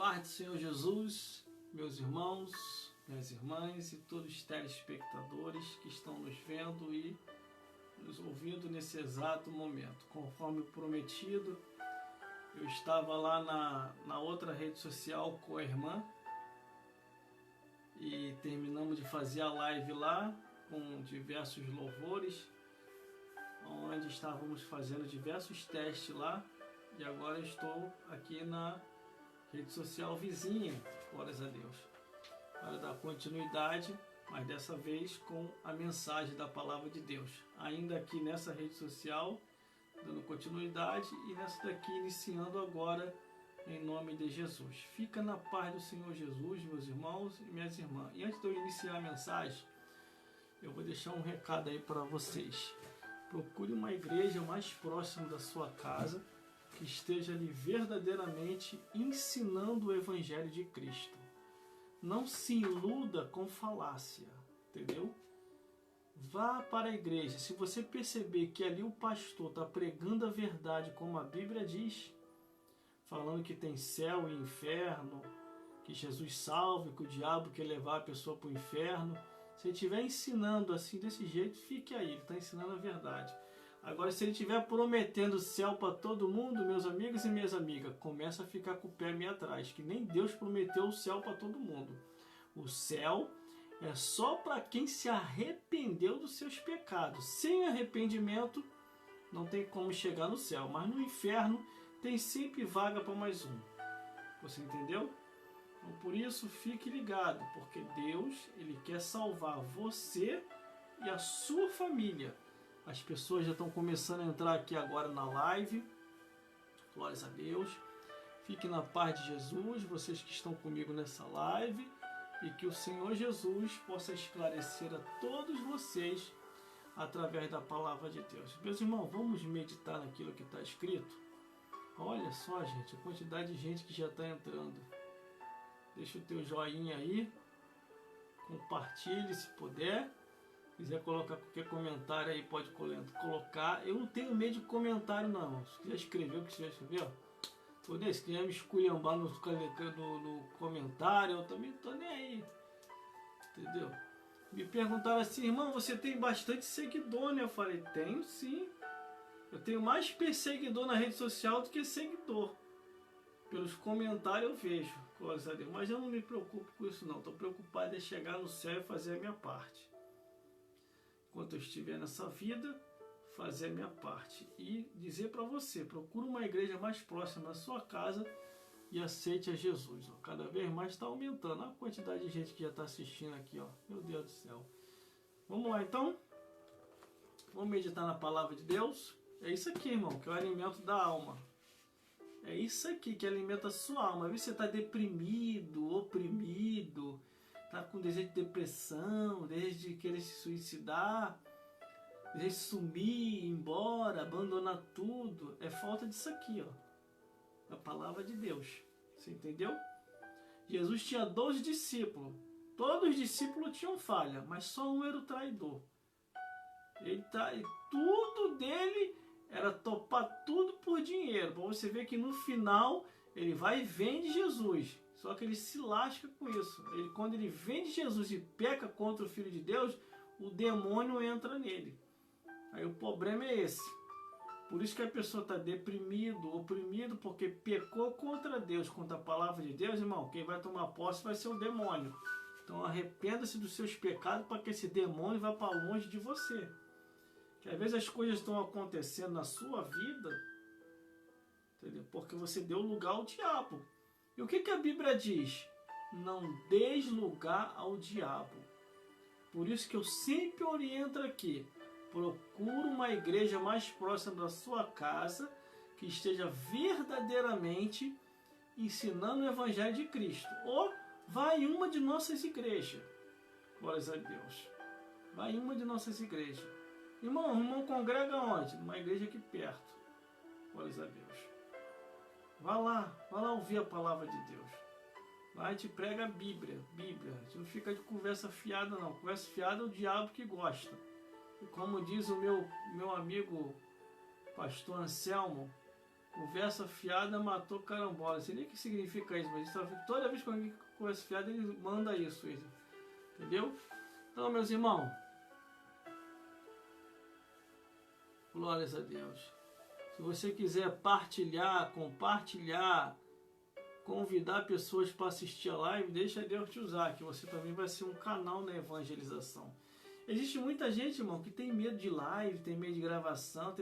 Paz do Senhor Jesus, meus irmãos, minhas irmãs e todos os telespectadores que estão nos vendo e nos ouvindo nesse exato momento. Conforme prometido, eu estava lá na outra rede social com a irmã e terminamos de fazer a live lá com diversos louvores, onde estávamos fazendo diversos testes lá, e agora eu estou aqui na rede social vizinha, glórias a Deus, para dar continuidade, mas dessa vez com a mensagem da palavra de Deus, ainda aqui nessa rede social, dando continuidade, e nessa daqui iniciando agora em nome de Jesus. Fica na paz do Senhor Jesus, meus irmãos e minhas irmãs. E antes de eu iniciar a mensagem, eu vou deixar um recado aí para vocês. Procure uma igreja mais próxima da sua casa, que esteja ali verdadeiramente ensinando o Evangelho de Cristo. Não se iluda com falácia, entendeu? Vá para a igreja. Se você perceber que ali o pastor está pregando a verdade, como a Bíblia diz, falando que tem céu e inferno, que Jesus salve, que o diabo quer levar a pessoa para o inferno, se ele estiver ensinando assim, desse jeito, fique aí, ele está ensinando a verdade. Agora, se ele estiver prometendo céu para todo mundo, meus amigos e minhas amigas, começa a ficar com o pé meio atrás, que nem Deus prometeu o céu para todo mundo. O céu é só para quem se arrependeu dos seus pecados. Sem arrependimento, não tem como chegar no céu. Mas no inferno, tem sempre vaga para mais um. Você entendeu? Então, por isso, fique ligado, porque Deus, Ele quer salvar você e a sua família. As pessoas já estão começando a entrar aqui agora na live. Glórias a Deus. Fiquem na paz de Jesus, vocês que estão comigo nessa live. E que o Senhor Jesus possa esclarecer a todos vocês através da palavra de Deus. Meus irmãos, vamos meditar naquilo que está escrito? Olha só, gente, a quantidade de gente que já está entrando. Deixa o teu joinha aí. Compartilhe se puder. Se quiser colocar qualquer comentário aí, pode colocar. Eu não tenho medo de comentário não. Se quiser escrever o que quiser escrever, ó. Se quiser me esculhambar no comentário, eu também não tô nem aí. Entendeu? Me perguntaram assim, irmão, você tem bastante seguidor, né? Eu falei, tenho sim. Eu tenho mais perseguidor na rede social do que seguidor. Pelos comentários eu vejo, glórias a Deus. Mas eu não me preocupo com isso não. Estou preocupado em chegar no céu e fazer a minha parte. Enquanto eu estiver nessa vida, fazer a minha parte. E dizer para você, procure uma igreja mais próxima da sua casa e aceite a Jesus. Ó. Cada vez mais está aumentando a quantidade de gente que já está assistindo aqui. Ó. Meu Deus do céu. Vamos lá então. Vamos meditar na palavra de Deus. É isso aqui, irmão, que é o alimento da alma. É isso aqui que alimenta a sua alma. Às vezes você está deprimido, oprimido, está com desejo de depressão, desejo de querer se suicidar, desejo de sumir, ir embora, abandonar tudo. É falta disso aqui, ó. A palavra de Deus. Você entendeu? Jesus tinha 12 discípulos. Todos os discípulos tinham falha, mas só um era o traidor. Tudo dele era topar tudo por dinheiro. Para você ver que no final ele vai e vende Jesus. Só que ele se lasca com isso. Quando ele vende Jesus e peca contra o Filho de Deus, o demônio entra nele. Aí o problema é esse. Por isso que a pessoa está deprimido, oprimido, porque pecou contra Deus, contra a palavra de Deus, irmão. Quem vai tomar posse vai ser o demônio. Então arrependa-se dos seus pecados para que esse demônio vá para longe de você. Que às vezes as coisas estão acontecendo na sua vida, entendeu? Porque você deu lugar ao diabo. E o que a Bíblia diz? Não deis lugar ao diabo. Por isso que eu sempre oriento aqui. Procure uma igreja mais próxima da sua casa, que esteja verdadeiramente ensinando o Evangelho de Cristo. Ou vá em uma de nossas igrejas. Glórias a Deus. Vá em uma de nossas igrejas. Irmão congrega onde? Numa igreja aqui perto. Glórias a Deus. Vá lá ouvir a palavra de Deus. Lá a gente prega a Bíblia. A gente não fica de conversa fiada não. Conversa fiada é o diabo que gosta. E como diz o meu amigo pastor Anselmo, Conversa fiada matou carambola. Não sei nem o que significa isso, mas toda vez que alguém conversa fiada, ele manda isso. Entendeu? Então, meus irmãos, glórias a Deus. Se você quiser partilhar, compartilhar, convidar pessoas para assistir a live, deixa Deus te usar, que você também vai ser um canal na evangelização. Existe muita gente, irmão, que tem medo de live, tem medo de gravação,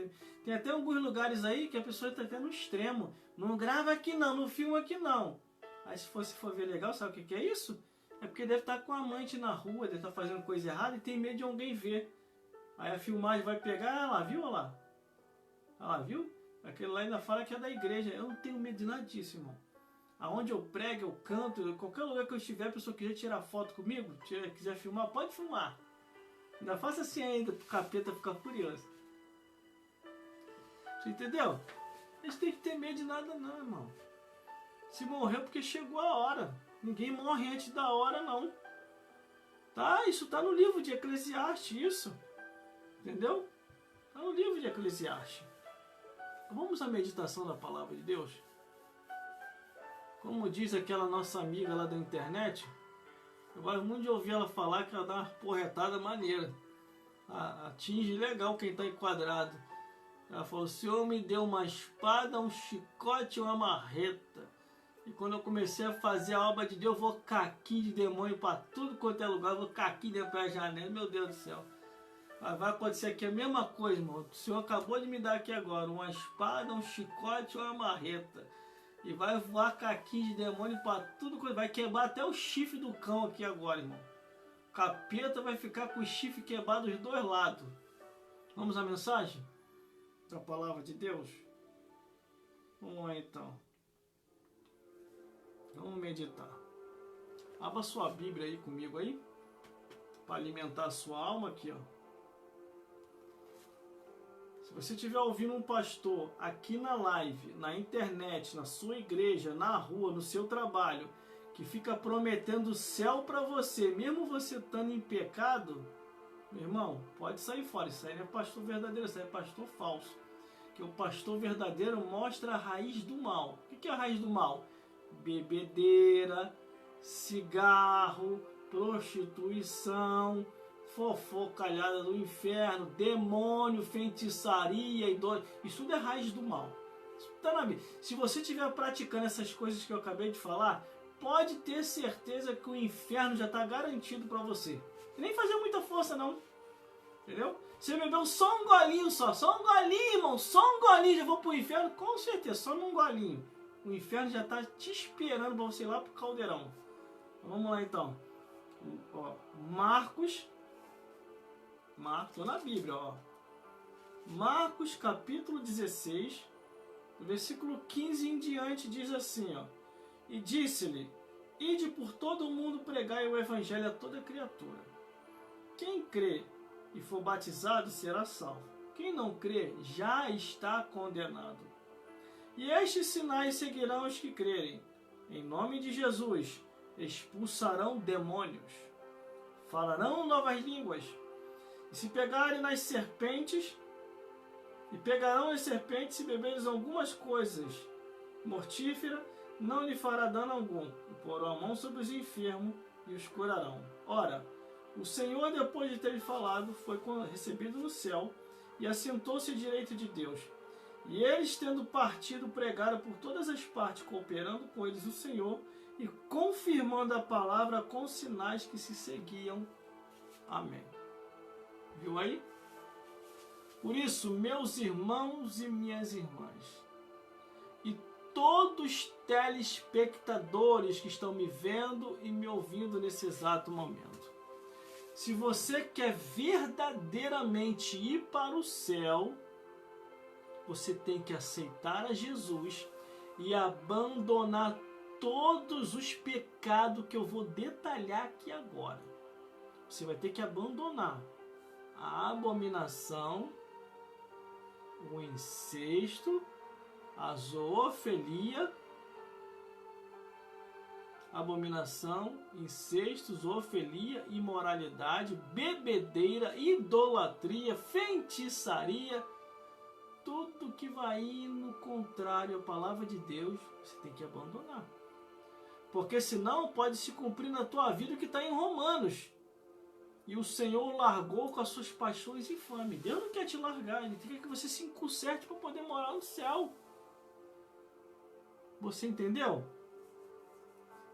tem até alguns lugares aí que a pessoa está até no extremo. Não grava aqui não, não filma aqui não. Aí se você for ver legal, sabe o que é isso? É porque deve estar com a amante na rua, deve estar fazendo coisa errada e tem medo de alguém ver. Aí a filmagem vai pegar, olha lá, viu? Olha lá. Olha lá, viu? Aquele lá ainda fala que é da igreja. Eu não tenho medo de nada disso, irmão. Aonde eu prego, eu canto, qualquer lugar que eu estiver, a pessoa quiser tirar foto comigo, quiser filmar, pode filmar. Ainda faça assim ainda, pro capeta ficar curioso. Você entendeu? A gente tem que ter medo de nada não, irmão. Se morreu porque chegou a hora. Ninguém morre antes da hora, não. Tá? Isso tá no livro de Eclesiastes, isso. Entendeu? Tá no livro de Eclesiastes. Vamos à meditação da palavra de Deus? Como diz aquela nossa amiga lá da internet, eu gosto muito de ouvir ela falar que ela dá uma porretada maneira. Atinge legal quem está enquadrado. Ela falou, o Senhor me deu uma espada, um chicote e uma marreta. E quando eu comecei a fazer a obra de Deus, eu vou caquinho de demônio para tudo quanto é lugar, eu vou caquinho dentro da janela, meu Deus do céu. Mas vai acontecer aqui a mesma coisa, irmão. O Senhor acabou de me dar aqui agora uma espada, um chicote e uma marreta. E vai voar caquinho de demônio para tudo, vai quebrar até o chifre do cão aqui agora, irmão. O capeta vai ficar com o chifre quebrado dos dois lados. Vamos à mensagem? Da palavra de Deus? Vamos lá então. Vamos meditar. Abra sua Bíblia aí comigo aí. Para alimentar a sua alma aqui, ó. Se você estiver ouvindo um pastor aqui na live, na internet, na sua igreja, na rua, no seu trabalho, que fica prometendo o céu para você, mesmo você estando em pecado, meu irmão, pode sair fora. Isso aí não é pastor verdadeiro, isso aí é pastor falso. Que o pastor verdadeiro mostra a raiz do mal. O que é a raiz do mal? Bebedeira, cigarro, prostituição, fofocalhada do inferno, demônio, feitiçaria, isso tudo é raiz do mal. Isso tá na Bíblia. Se você estiver praticando essas coisas que eu acabei de falar, pode ter certeza que o inferno já está garantido para você. E nem fazer muita força não. Entendeu? Você bebeu só um golinho só um golinho, irmão, só um golinho, já vou pro inferno, com certeza, só num golinho. O inferno já está te esperando para você ir lá pro caldeirão. Vamos lá então. Ó, Marcos, tô na Bíblia, ó. Marcos capítulo 16, versículo 15 em diante diz assim, ó. E disse-lhe, ide por todo o mundo pregai o evangelho a toda criatura. Quem crê e for batizado será salvo. Quem não crê já está condenado. E estes sinais seguirão os que crerem. Em nome de Jesus expulsarão demônios. Falarão novas línguas. E se pegarem nas serpentes, e pegarão as serpentes e beberem algumas coisas mortíferas, não lhe fará dano algum. E porão a mão sobre os enfermos e os curarão. Ora, o Senhor, depois de ter falado, foi recebido no céu e assentou-se à direita de Deus. E eles, tendo partido, pregaram por todas as partes, cooperando com eles o Senhor e confirmando a palavra com sinais que se seguiam. Amém. Viu aí? Por isso, meus irmãos e minhas irmãs, e todos os telespectadores que estão me vendo e me ouvindo nesse exato momento, se você quer verdadeiramente ir para o céu, você tem que aceitar a Jesus e abandonar todos os pecados que eu vou detalhar aqui agora. Você vai ter que abandonar a abominação, o incesto, a zoofilia, abominação, incesto, zoofilia, imoralidade, bebedeira, idolatria, feitiçaria, tudo que vai indo contrário à palavra de Deus, você tem que abandonar. Porque senão pode se cumprir na tua vida o que está em Romanos. E o Senhor largou com as suas paixões infames. Deus não quer te largar, Ele quer que você se conserte para poder morar no céu. Você entendeu?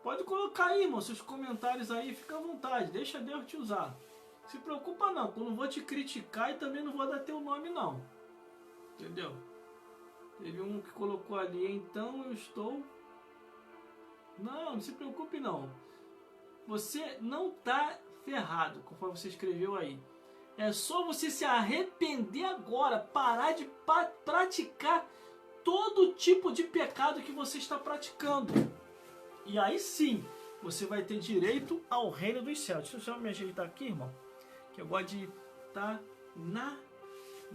Pode colocar aí, irmão, seus comentários aí, fica à vontade, deixa Deus te usar. Se preocupa não, que eu não vou te criticar e também não vou dar teu nome não. Entendeu? Teve um que colocou ali, então eu estou... Não se preocupe não. Você não está ferrado, conforme você escreveu aí. É só você se arrepender agora, parar de praticar todo tipo de pecado que você está praticando. E aí sim, você vai ter direito ao reino dos céus. Deixa eu só me ajeitar aqui, irmão, que eu gosto de estar na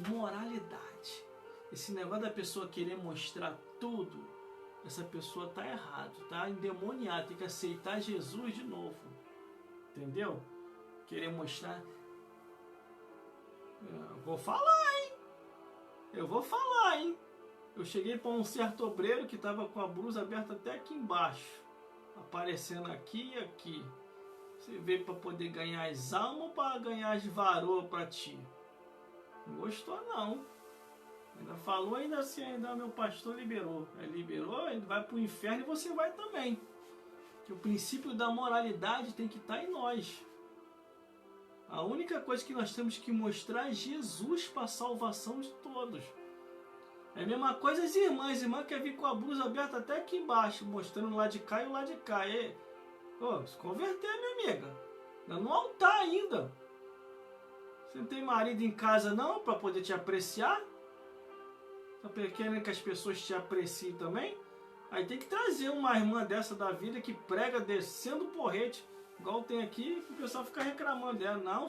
moralidade. Esse negócio da pessoa querer mostrar tudo, essa pessoa está errado, está endemoniada, tem que aceitar Jesus de novo. Entendeu? Querer mostrar... Eu vou falar, hein? Eu cheguei para um certo obreiro que estava com a blusa aberta até aqui embaixo, aparecendo aqui e aqui. Você veio para poder ganhar as almas ou para ganhar as varoas para ti? Não gostou não. Ainda falou, ainda assim, ainda meu pastor liberou. Liberou, ele vai para o inferno e você vai também. Que o princípio da moralidade tem que estar em nós. A única coisa que nós temos que mostrar é Jesus para a salvação de todos. É a mesma coisa as irmãs. Irmã quer vir com a blusa aberta até aqui embaixo, mostrando o lado de cá e o lado de cá. Se converter, minha amiga. No altar ainda. Você não tem marido em casa não para poder te apreciar? Tá querendo que as pessoas te apreciem também? Aí tem que trazer uma irmã dessa da vida que prega descendo o porrete. Igual tem aqui, o pessoal fica reclamando dela. Não,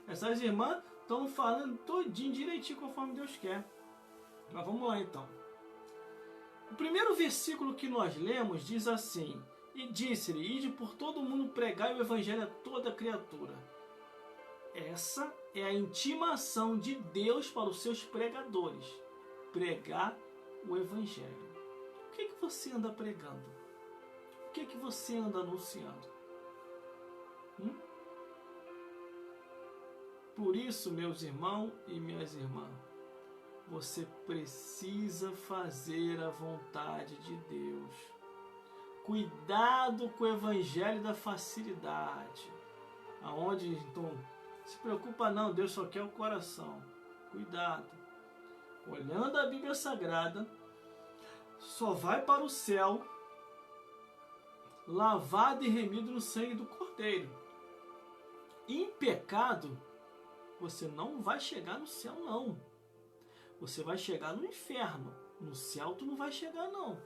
essas irmãs estão falando todinho, direitinho, conforme Deus quer. Mas vamos lá então. O primeiro versículo que nós lemos diz assim: E disse-lhe, ide por todo mundo pregar o evangelho a toda criatura. Essa é a intimação de Deus para os seus pregadores. Pregar o evangelho. O que você anda pregando? O que você anda anunciando? Por isso, meus irmãos e minhas irmãs, você precisa fazer a vontade de Deus. Cuidado com o evangelho da facilidade. Aonde, então, se preocupa não, Deus só quer o coração. Cuidado. Olhando a Bíblia Sagrada, só vai para o céu lavado e remido no sangue do Cordeiro. Em pecado, você não vai chegar no céu, não. Você vai chegar no inferno. No céu, tu não vai chegar, não.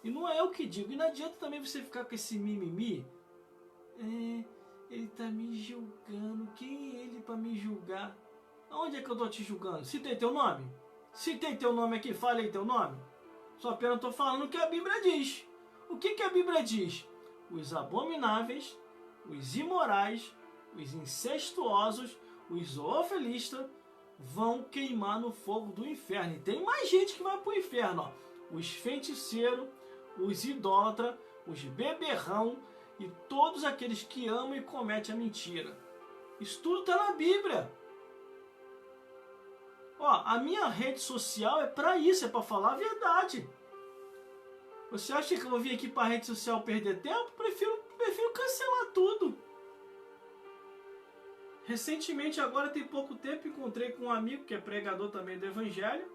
E não é eu que digo. E não adianta também você ficar com esse mimimi. Ele está me julgando. Quem é ele para me julgar? Aonde é que eu estou te julgando? Citei teu nome? Citei teu nome aqui, falei teu nome? Só apenas estou falando o que a Bíblia diz. O que a Bíblia diz? Os abomináveis, os imorais, os incestuosos, os zoofilistas vão queimar no fogo do inferno. E tem mais gente que vai para o inferno. Ó. Os feiticeiros, os idólatras, os beberrão e todos aqueles que amam e cometem a mentira. Isso tudo está na Bíblia. A minha rede social é para isso, é para falar a verdade. Você acha que eu vou vir aqui para a rede social perder tempo? Prefiro cancelar tudo. Recentemente, agora tem pouco tempo, encontrei com um amigo que é pregador também do Evangelho.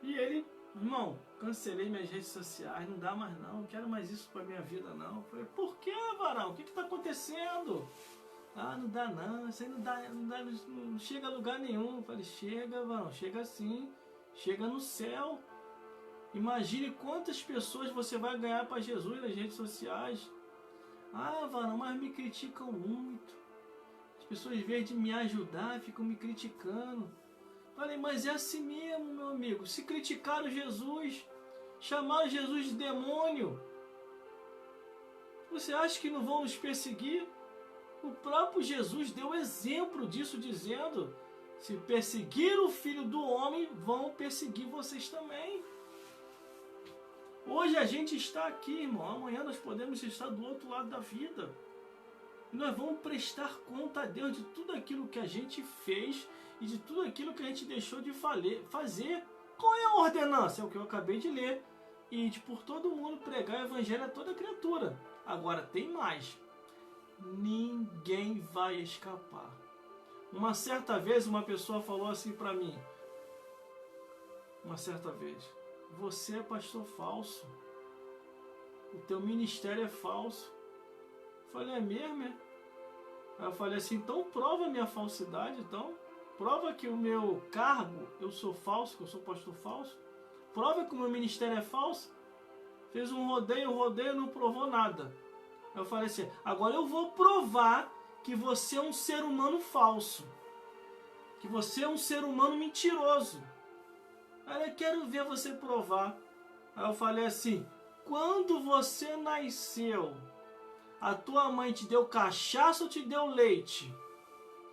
E ele, irmão, cancelei minhas redes sociais, não dá mais não quero mais isso para minha vida não. Eu falei, por que, varão? O que está acontecendo? Não dá não, isso aí não chega a lugar nenhum. Eu falei, chega, varão, chega sim, chega no céu. Imagine quantas pessoas você vai ganhar para Jesus nas redes sociais. Varão, mas me criticam muito. As pessoas, em vez de me ajudar, ficam me criticando. Falei, mas é assim mesmo, meu amigo. Se criticaram Jesus, chamaram Jesus de demônio, você acha que não vão nos perseguir? O próprio Jesus deu exemplo disso, dizendo Se perseguir o Filho do Homem, vão perseguir vocês também. Hoje a gente está aqui, irmão. Amanhã nós podemos estar do outro lado da vida. E nós vamos prestar conta a Deus de tudo aquilo que a gente fez e de tudo aquilo que a gente deixou de fazer. Qual é a ordenança? É o que eu acabei de ler. E por todo mundo pregar o evangelho a toda criatura. Agora tem mais. Ninguém vai escapar. Uma certa vez uma pessoa falou assim para mim. Uma certa vez. Você é pastor falso. O teu ministério é falso. Eu falei, é mesmo? É? Aí eu falei assim, então prova a minha falsidade, então. Prova que o meu cargo, eu sou falso, que eu sou pastor falso. Prova que o meu ministério é falso. Fez um rodeio, não provou nada. Aí eu falei assim, agora eu vou provar que você é um ser humano falso. Que você é um ser humano mentiroso. Aí eu quero ver você provar. Aí eu falei assim, quando você nasceu, a tua mãe te deu cachaça ou te deu leite?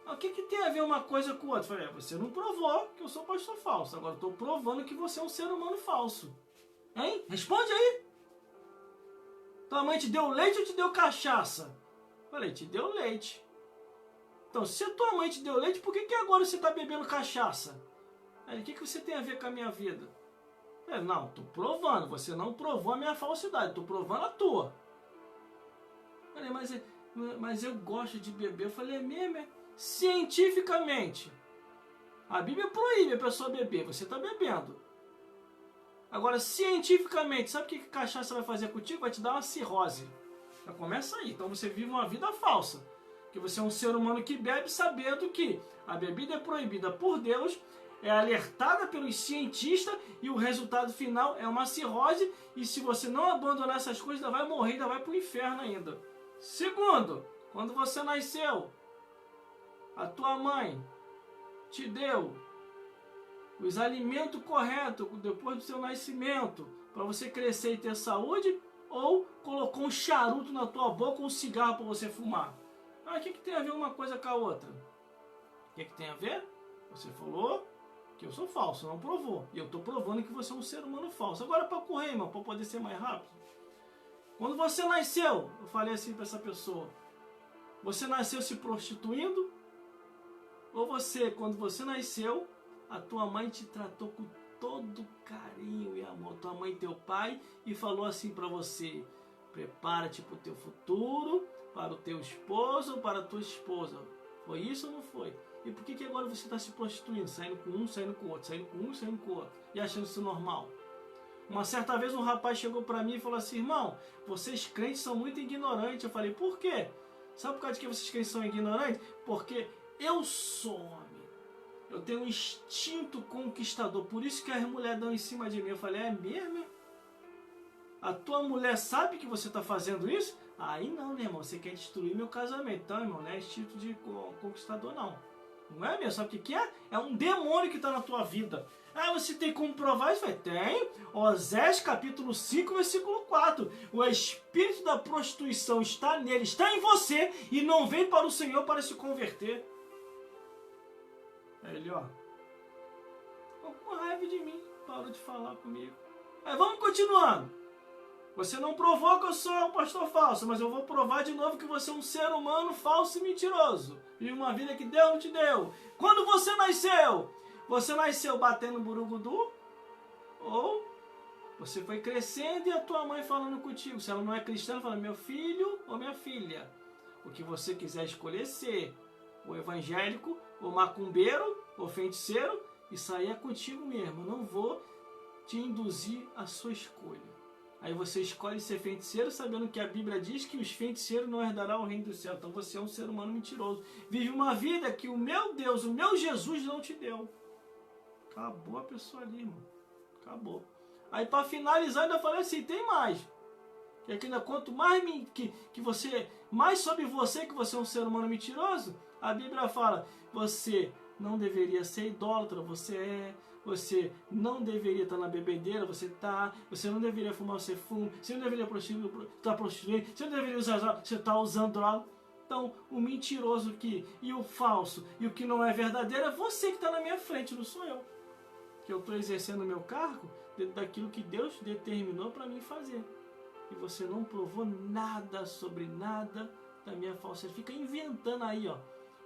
O que tem a ver uma coisa com outra? Eu falei, você não provou que eu sou pastor falso. Agora eu estou provando que você é um ser humano falso. Hein? Responde aí. Tua mãe te deu leite ou te deu cachaça? Eu falei, te deu leite. Então, se a tua mãe te deu leite, por que agora você está bebendo cachaça? Aí, o que você tem a ver com a minha vida? Eu, não, estou provando. Você não provou a minha falsidade. Estou provando a tua. Eu falei, mas eu gosto de beber. Eu falei, é mesmo? É? Cientificamente, a Bíblia proíbe a pessoa beber. Você está bebendo. Agora, cientificamente, sabe o que a cachaça vai fazer contigo? Vai te dar uma cirrose. Já começa aí. Então você vive uma vida falsa. Que você é um ser humano que bebe sabendo que a bebida é proibida por Deus, é alertada pelos cientistas e o resultado final é uma cirrose. E se você não abandonar essas coisas, ainda vai morrer, ainda vai para o inferno ainda. Segundo, quando você nasceu, a tua mãe te deu os alimentos corretos depois do seu nascimento para você crescer e ter saúde, ou colocou um charuto na tua boca ou um cigarro para você fumar? Ah, o que tem a ver uma coisa com a outra? O que tem a ver? Você falou que eu sou falso, não provou. E eu estou provando que você é um ser humano falso. Agora para correr, irmão, para poder ser mais rápido. Quando você nasceu, eu falei assim para essa pessoa, você nasceu se prostituindo? Ou você, quando você nasceu, a tua mãe te tratou com todo carinho e amor, tua mãe e teu pai, e falou assim para você, prepara-te para o teu futuro, para o teu esposo ou para a tua esposa. Foi isso ou não foi? E por que agora você está se prostituindo, saindo com um, saindo com o outro, saindo com um, saindo com o outro, e achando isso normal? Uma certa vez um rapaz chegou para mim e falou assim, irmão, vocês crentes são muito ignorantes. Eu falei, por quê? Sabe por causa de que vocês crentes são ignorantes? Porque eu sou homem. Eu tenho um instinto conquistador. Por isso que as mulheres dão em cima de mim. Eu falei, é mesmo? A tua mulher sabe que você está fazendo isso? Aí não, né, irmão? Você quer destruir meu casamento. Então, irmão, não é instinto de conquistador, não. Não é mesmo? Sabe o que é? É um demônio que está na tua vida. Ah, você tem como provar isso? Tem. Osés capítulo 5, versículo 4. O espírito da prostituição está nele, está em você, e não vem para o Senhor para se converter. Aí ele, ó, ficou com raiva de mim, parou de falar comigo. Aí vamos continuando. Você não provou que eu sou um pastor falso, mas eu vou provar de novo que você é um ser humano falso e mentiroso. Vive uma vida que Deus não te deu. Quando você nasceu batendo burugudu? Ou você foi crescendo e a tua mãe falando contigo? Se ela não é cristã, ela fala, meu filho ou minha filha. O que você quiser escolher ser, o evangélico, o macumbeiro, o feiticeiro, isso aí é contigo mesmo. Eu não vou te induzir a sua escolha. Aí você escolhe ser feiticeiro sabendo que a Bíblia diz que os feiticeiros não herdarão o reino do céu. Então você é um ser humano mentiroso. Vive uma vida que o meu Deus, o meu Jesus não te deu. Acabou a pessoa ali, irmão. Acabou. Aí para finalizar, ainda falei assim, tem mais. Que ainda quanto mais que você, mais sobre você que você é um ser humano mentiroso, a Bíblia fala, você não deveria ser idólatra, você não deveria estar na bebedeira, você não deveria fumar, você fuma, você não deveria estar prostituindo, você não deveria usar droga, você está usando droga. Então, o mentiroso aqui, e o falso, e o que não é verdadeiro, é você que está na minha frente, não sou eu. Que eu estou exercendo o meu cargo dentro daquilo que Deus determinou para mim fazer. E você não provou nada sobre nada da minha falsidade. Fica inventando aí, ó,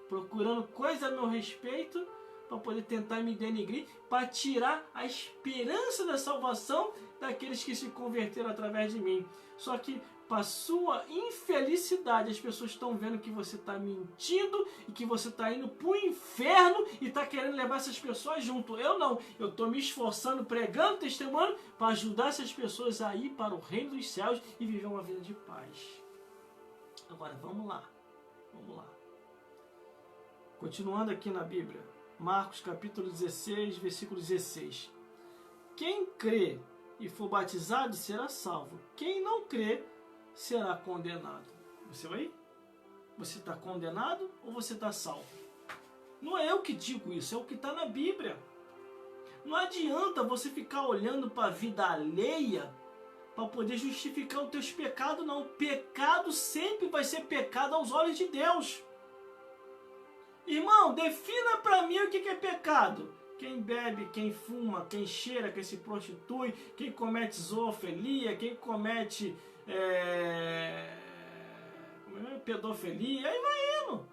procurando coisa a meu respeito para poder tentar me denigrir, para tirar a esperança da salvação daqueles que se converteram através de mim. Só que, para sua infelicidade, as pessoas estão vendo que você está mentindo e que você está indo para o inferno e está querendo levar essas pessoas junto. Eu não. Eu estou me esforçando, pregando, testemunhando para ajudar essas pessoas a ir para o reino dos céus e viver uma vida de paz. Agora, vamos lá. Vamos lá. Continuando aqui na Bíblia. Marcos capítulo 16, versículo 16. Quem crê e for batizado será salvo. Quem não crê será condenado. Você vai? Você está condenado ou você está salvo? Não é eu que digo isso, é o que está na Bíblia. Não adianta você ficar olhando para a vida alheia para poder justificar os teus pecados, não. Pecado sempre vai ser pecado aos olhos de Deus. Irmão, defina para mim o que é pecado. Quem bebe, quem fuma, quem cheira, quem se prostitui, quem comete zoofilia, quem comete pedofilia, aí vai indo.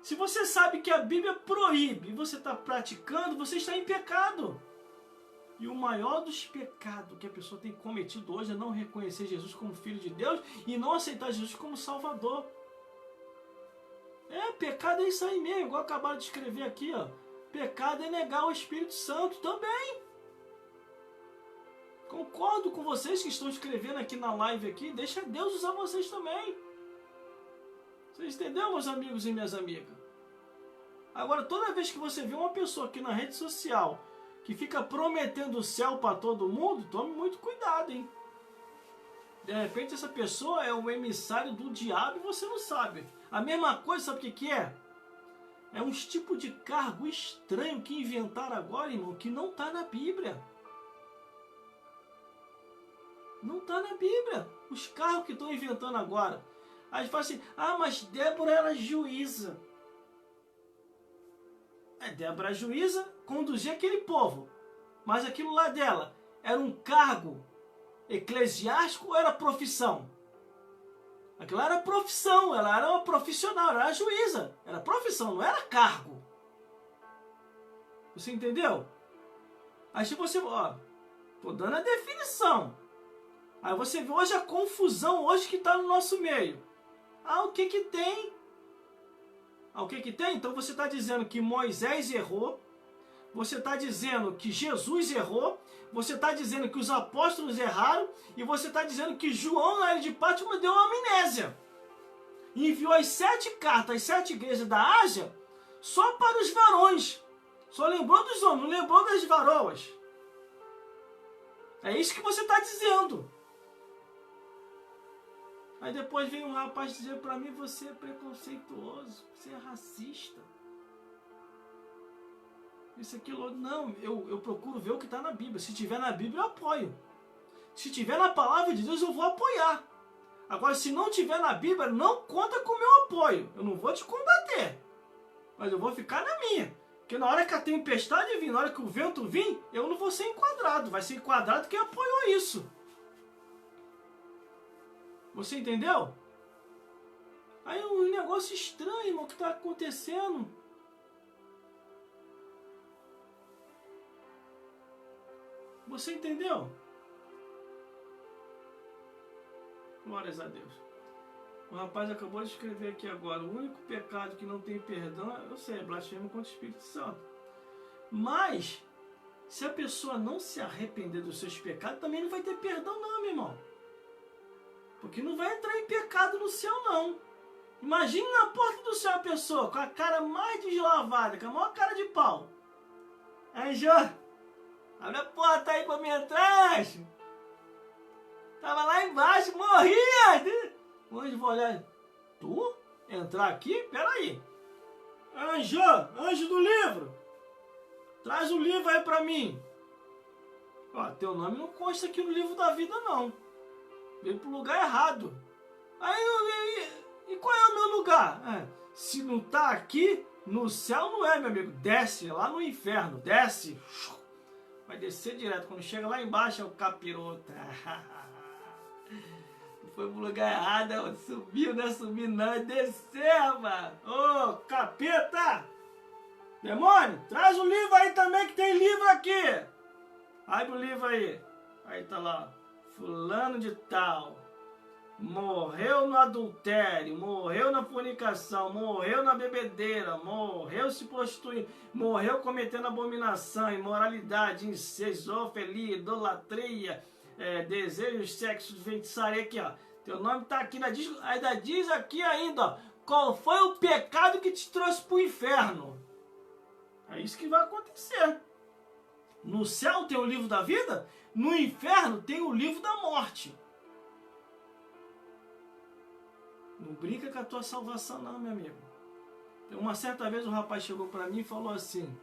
Se você sabe que a Bíblia proíbe e você está praticando, você está em pecado. E o maior dos pecados que a pessoa tem cometido hoje é não reconhecer Jesus como Filho de Deus e não aceitar Jesus como Salvador. Pecado é isso aí mesmo, igual acabaram de escrever aqui, ó. Pecado é negar o Espírito Santo também. Concordo com vocês que estão escrevendo aqui na live aqui, deixa Deus usar vocês também. Vocês entenderam, meus amigos e minhas amigas? Agora, toda vez que você vê uma pessoa aqui na rede social que fica prometendo o céu para todo mundo, tome muito cuidado, hein? De repente essa pessoa é um emissário do diabo e você não sabe. A mesma coisa, sabe o que é? É um tipo de cargo estranho que inventaram agora, irmão, que não está na Bíblia. Não está na Bíblia. Os cargos que estão inventando agora. Aí fala assim, mas Débora era juíza. Débora juíza conduzia aquele povo. Mas aquilo lá dela era um cargo eclesiástico ou era profissão? Aquilo era profissão, ela era uma profissional, ela era juíza. Era profissão, não era cargo. Você entendeu? Aí se você, tô dando a definição. Aí você vê hoje a confusão hoje que está no nosso meio. O que que tem? O que que tem? Então você está dizendo que Moisés errou. Você está dizendo que Jesus errou. Você está dizendo que os apóstolos erraram. E você está dizendo que João, na ilha de Pátmos, deu uma amnésia. E enviou as 7 cartas, as 7 igrejas da Ásia, só para os varões. Só lembrou dos homens, não lembrou das varoas. É isso que você está dizendo. Aí depois vem um rapaz dizer para mim, você é preconceituoso, você é racista. Isso, aquilo, não, eu procuro ver o que está na Bíblia. Se tiver na Bíblia, eu apoio. Se tiver na palavra de Deus, eu vou apoiar. Agora, se não tiver na Bíblia, não conta com o meu apoio. Eu não vou te combater, mas eu vou ficar na minha. Porque na hora que a tempestade vir, na hora que o vento vir, eu não vou ser enquadrado. Vai ser enquadrado quem apoiou isso. Você entendeu? Aí um negócio estranho, irmão, que está acontecendo. Você entendeu? Glórias a Deus. O rapaz acabou de escrever aqui agora. O único pecado que não tem perdão, eu sei, é blasfêmia contra o Espírito Santo. Mas, se a pessoa não se arrepender dos seus pecados, também não vai ter perdão não, meu irmão. Porque não vai entrar em pecado no céu, não. Imagine na porta do céu a pessoa com a cara mais deslavada, com a maior cara de pau. Aí, Jô, abre a porta aí pra mim entrar. Tava lá embaixo, morria. O anjo vai olhar. Tu? Entrar aqui? Peraí. Anjo, anjo do livro. Traz o livro aí pra mim. Teu nome não consta aqui no livro da vida, não. Veio pro lugar errado. E qual é o meu lugar? Se não tá aqui, no céu não é, meu amigo. Desce lá no inferno, desce. Vai descer direto. Quando chega lá embaixo é o capiroto. Foi pro lugar errado, subiu, não é subir não, é descer, mano. Ô, capeta! Demônio, traz o livro aí também, que tem livro aqui. Abre o livro aí. Aí tá lá, fulano de tal. Morreu no adultério, morreu na fornicação, morreu na bebedeira, morreu se prostituindo, morreu cometendo abominação, imoralidade, incesto, zoofilia, idolatria, desejos, sexo, feitiçaria aqui, ó. Teu nome tá aqui, ainda diz aqui ainda, ó, qual foi o pecado que te trouxe pro inferno. É isso que vai acontecer. No céu tem o livro da vida, no inferno tem o livro da morte. Não brinca com a tua salvação não, meu amigo. Uma certa vez um rapaz chegou para mim e falou assim,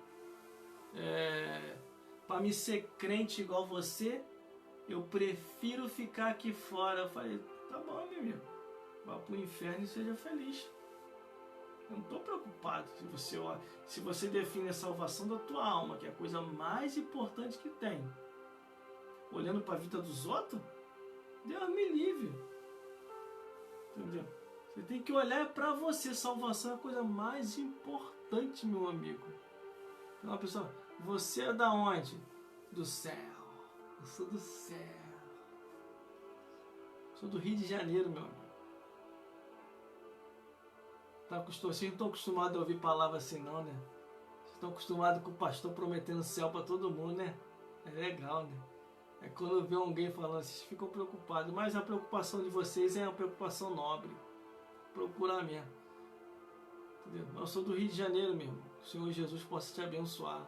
para me ser crente igual você, eu prefiro ficar aqui fora. Eu falei, tá bom, meu amigo, vá pro inferno e seja feliz. Eu não estou preocupado se você define a salvação da tua alma, que é a coisa mais importante que tem. Olhando para a vida dos outros, Deus me livre. Entendeu? Você tem que olhar para você. Salvação é a coisa mais importante, meu amigo. Então, pessoal, você é da onde? Do céu. Eu sou do céu. Sou do Rio de Janeiro, meu amigo. Vocês não estão acostumados a ouvir palavras assim, não, né? Vocês estão acostumados com o pastor prometendo céu para todo mundo, né? É legal, né? É quando vê alguém falando, vocês ficam preocupados. Mas a preocupação de vocês é uma preocupação nobre. Procurar mesmo. Entendeu? Eu sou do Rio de Janeiro mesmo. Que o Senhor Jesus possa te abençoar.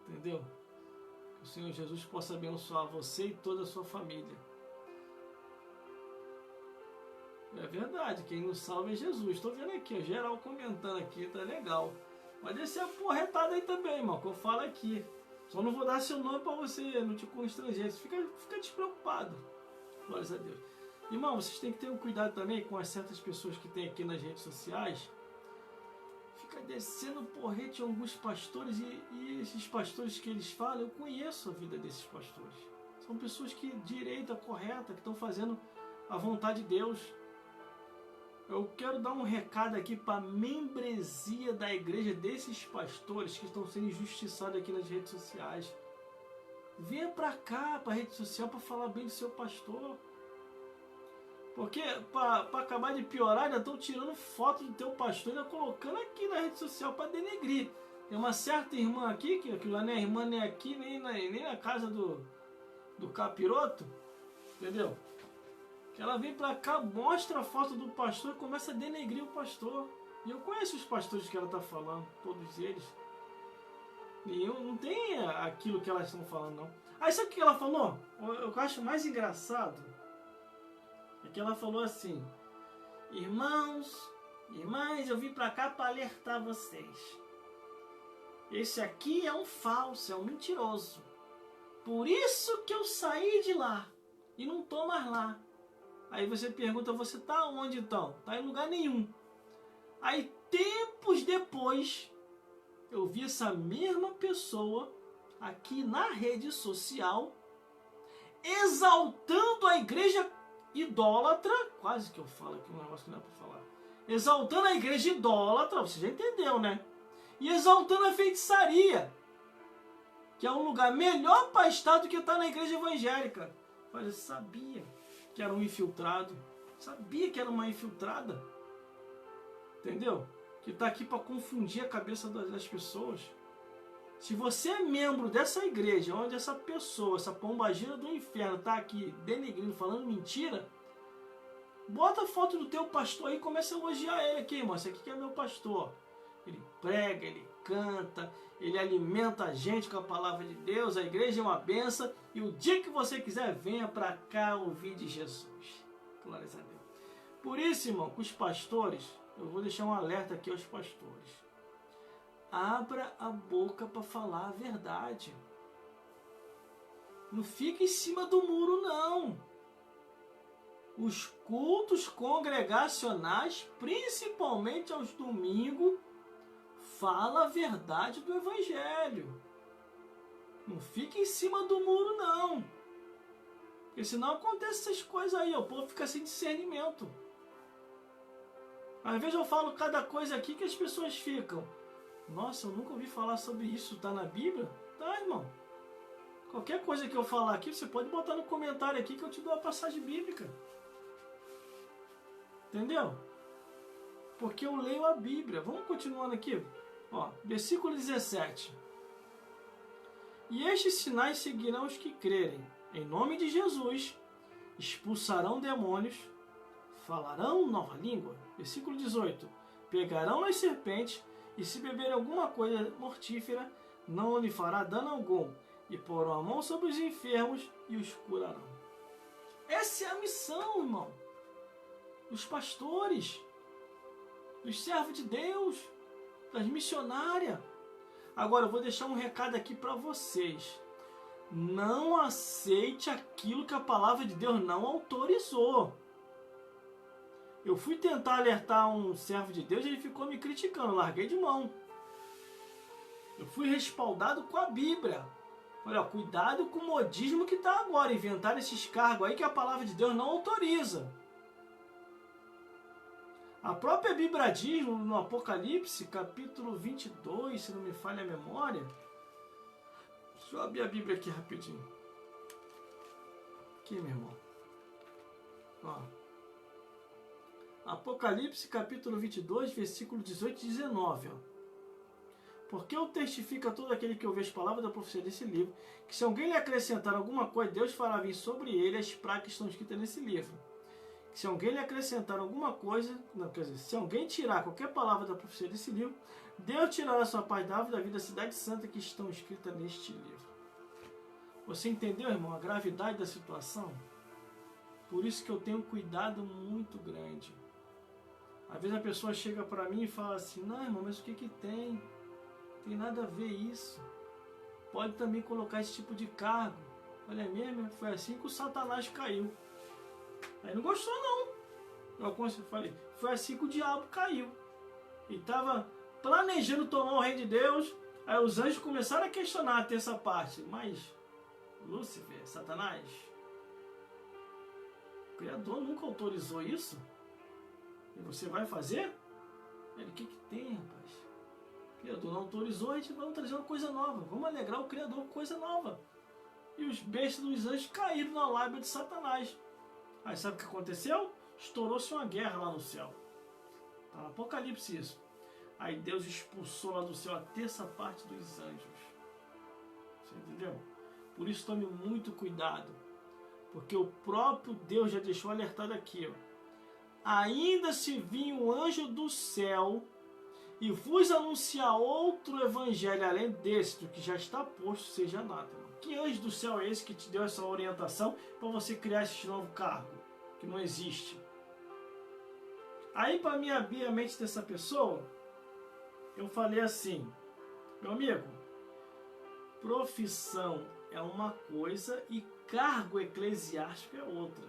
Entendeu? Que o Senhor Jesus possa abençoar você e toda a sua família. É verdade, quem nos salva é Jesus. Estou vendo aqui, ó, geral comentando aqui, tá legal. Mas esse é porretado aí também, irmão, que eu falo aqui. Só não vou dar seu nome para você não te constranger. Fica despreocupado. Glórias a Deus. Irmão, vocês têm que ter um cuidado também com as certas pessoas que tem aqui nas redes sociais. Fica descendo porrete alguns pastores e esses pastores que eles falam, eu conheço a vida desses pastores. São pessoas que direita, correta, que estão fazendo a vontade de Deus. Eu quero dar um recado aqui para a membresia da igreja desses pastores que estão sendo injustiçados aqui nas redes sociais. Venha para cá, para a rede social, para falar bem do seu pastor. Porque, para acabar de piorar, ainda estão tirando foto do teu pastor e ainda colocando aqui na rede social para denegrir. Tem uma certa irmã aqui, que aquilo lá não é irmã nem aqui, nem na casa do capiroto, entendeu? Que ela vem pra cá, mostra a foto do pastor e começa a denegrir o pastor. E eu conheço os pastores que ela tá falando, todos eles. Nenhum, não tem aquilo que elas estão falando, não. Aí sabe o que ela falou? Eu acho mais engraçado é que ela falou assim: irmãos, irmãs, eu vim pra cá para alertar vocês. Esse aqui é um falso, é um mentiroso. Por isso que eu saí de lá e não tô mais lá. Aí você pergunta, você tá onde então? Tá em lugar nenhum. Aí tempos depois, eu vi essa mesma pessoa aqui na rede social exaltando a igreja idólatra, quase que eu falo aqui um negócio que não é pra falar. Exaltando a igreja idólatra, você já entendeu, né? E exaltando a feitiçaria, que é um lugar melhor para estar do que estar na igreja evangélica. Olha, eu sabia que era um infiltrado, sabia que era uma infiltrada, entendeu? Que está aqui para confundir a cabeça das pessoas. Se você é membro dessa igreja, onde essa pessoa, essa pombagira do inferno está aqui denegrindo, falando mentira, bota a foto do teu pastor aí e começa a elogiar ele aqui, irmão. Esse aqui que é meu pastor. Ele prega, ele canta, ele alimenta a gente com a palavra de Deus, a igreja é uma benção, e o dia que você quiser, venha para cá ouvir de Jesus. Glórias a Deus. Por isso, irmão, com os pastores, eu vou deixar um alerta aqui aos pastores. Abra a boca para falar a verdade. Não fica em cima do muro, não. os cultos congregacionais, principalmente aos domingos, fala a verdade do Evangelho. Não fica em cima do muro, não. Porque senão acontece essas coisas aí, o povo fica sem discernimento. Às vezes eu falo cada coisa aqui que as pessoas ficam: nossa, eu nunca ouvi falar sobre isso, tá na Bíblia? Tá, irmão. Qualquer coisa que eu falar aqui, você pode botar no comentário aqui que eu te dou a passagem bíblica. Entendeu? Porque eu leio a Bíblia. Vamos continuando aqui. Ó, versículo 17. E estes sinais seguirão os que crerem. Em nome de Jesus, expulsarão demônios, falarão nova língua. Versículo 18. Pegarão as serpentes, e se beberem alguma coisa mortífera, não lhe fará dano algum. E porão a mão sobre os enfermos e os curarão. Essa é a missão, irmão. Dos pastores, dos servos de Deus, das missionárias. Agora eu vou deixar um recado aqui para vocês. Não aceite aquilo que a palavra de Deus não autorizou. Eu fui tentar alertar um servo de Deus e ele ficou me criticando. Larguei de mão. Eu fui respaldado com a Bíblia. Olha, cuidado com o modismo que está agora. Inventar esses cargos aí que a palavra de Deus não autoriza. A própria Bíblia diz no Apocalipse, capítulo 22, se não me falha a memória. Deixa eu abrir a Bíblia aqui rapidinho. Aqui, meu irmão. Ó. Apocalipse, capítulo 22, versículo 18 e 19. Ó. Porque eu testifico a todo aquele que ouve as palavras da profecia desse livro, que se alguém lhe acrescentar alguma coisa, Deus fará vir sobre ele as pragas que estão escritas nesse livro. Se alguém lhe acrescentar alguma coisa, não, quer dizer, se alguém tirar qualquer palavra da profecia desse livro, Deus tirará a sua paz da árvore da vida da cidade santa que estão escritas neste livro. Você entendeu, irmão, a gravidade da situação? Por isso que eu tenho um cuidado muito grande. Às vezes a pessoa chega para mim e fala assim: não, irmão, mas o que tem? Tem nada a ver isso. Pode também colocar esse tipo de cargo. Olha mesmo, foi assim que o Satanás caiu. Aí não gostou não. Eu falei, foi assim que o diabo caiu. Ele estava planejando tomar o reino de Deus. Aí os anjos começaram a questionar até essa parte. Mas, Lúcifer, Satanás, o Criador nunca autorizou isso? E você vai fazer? Ele, o que tem, rapaz? O Criador não autorizou, a gente vai trazer uma coisa nova. Vamos alegrar o Criador com coisa nova. E os bestas dos anjos caíram na lábia de Satanás. Aí sabe o que aconteceu? Estourou-se uma guerra lá no céu. Está no Apocalipse isso. Aí Deus expulsou lá do céu a terça parte dos anjos. Você entendeu? Por isso tome muito cuidado. Porque o próprio Deus já deixou alertado aqui. Ó. Ainda se vir um anjo do céu e vos anunciar outro evangelho além desse, do que já está posto, seja anátema. Que anjo do céu é esse que te deu essa orientação para você criar esse novo cargo? Que não existe. Aí, para me abrir a mente dessa pessoa, eu falei assim: meu amigo, profissão é uma coisa e cargo eclesiástico é outra.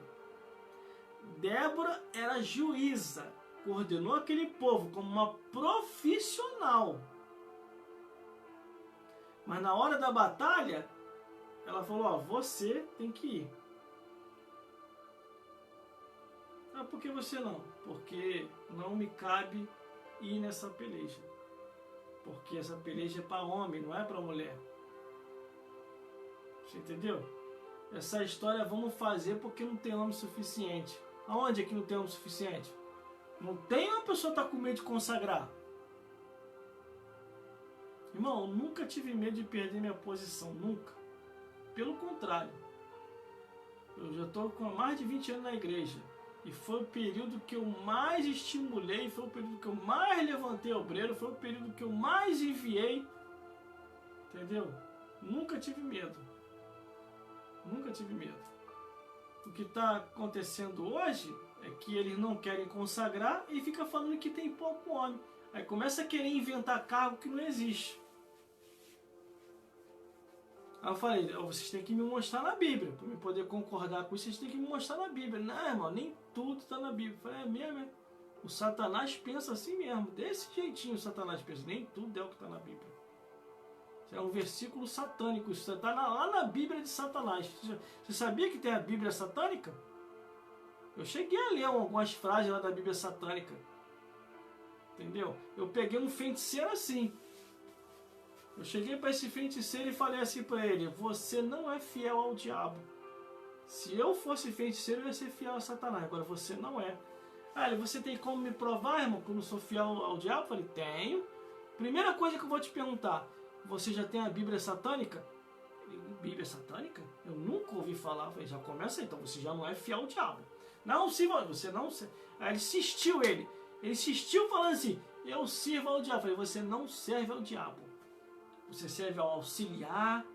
Débora era juíza, coordenou aquele povo como uma profissional. Mas na hora da batalha, ela falou: ó, você tem que ir. Ah, por que você não? Porque não me cabe ir nessa peleja. Porque essa peleja é para homem, não é para mulher. Você entendeu? Essa história vamos fazer porque não tem homem suficiente. Aonde é que não tem homem suficiente? Não tem uma pessoa que está com medo de consagrar. Irmão, eu nunca tive medo de perder minha posição, nunca. Pelo contrário. Eu já estou com mais de 20 anos na igreja. E foi o período que eu mais estimulei, foi o período que eu mais levantei obreiro, foi o período que eu mais enviei. Entendeu? Nunca tive medo. Nunca tive medo. O que está acontecendo hoje é que eles não querem consagrar e fica falando que tem pouco homem. Aí começa a querer inventar cargo que não existe. Aí eu falei: vocês têm que me mostrar na Bíblia. Para eu poder concordar com isso, vocês têm que me mostrar na Bíblia. Não, irmão, nem tudo está na Bíblia. Eu falei, é mesmo, é? O Satanás pensa assim mesmo, desse jeitinho o Satanás pensa, nem tudo é o que está na Bíblia. Isso é um versículo satânico, isso está lá na Bíblia de Satanás. Você sabia que tem a Bíblia satânica? Eu cheguei a ler algumas frases lá da Bíblia satânica. Entendeu? Eu peguei um feiticeiro assim. Eu cheguei para esse feiticeiro e falei assim para ele, você não é fiel ao diabo. Se eu fosse feiticeiro, eu ia ser fiel a Satanás. Agora você não é. Ah, você tem como me provar, irmão, que eu não sou fiel ao diabo? Eu falei, tenho. Primeira coisa que eu vou te perguntar, você já tem a Bíblia satânica? Bíblia satânica? Eu nunca ouvi falar. Eu falei, já começa aí, então você já não é fiel ao diabo. Não, sim, você não... Aí ele insistiu, ele insistiu falando assim, eu sirvo ao diabo. Eu falei, você não serve ao diabo. Você serve ao auxiliar,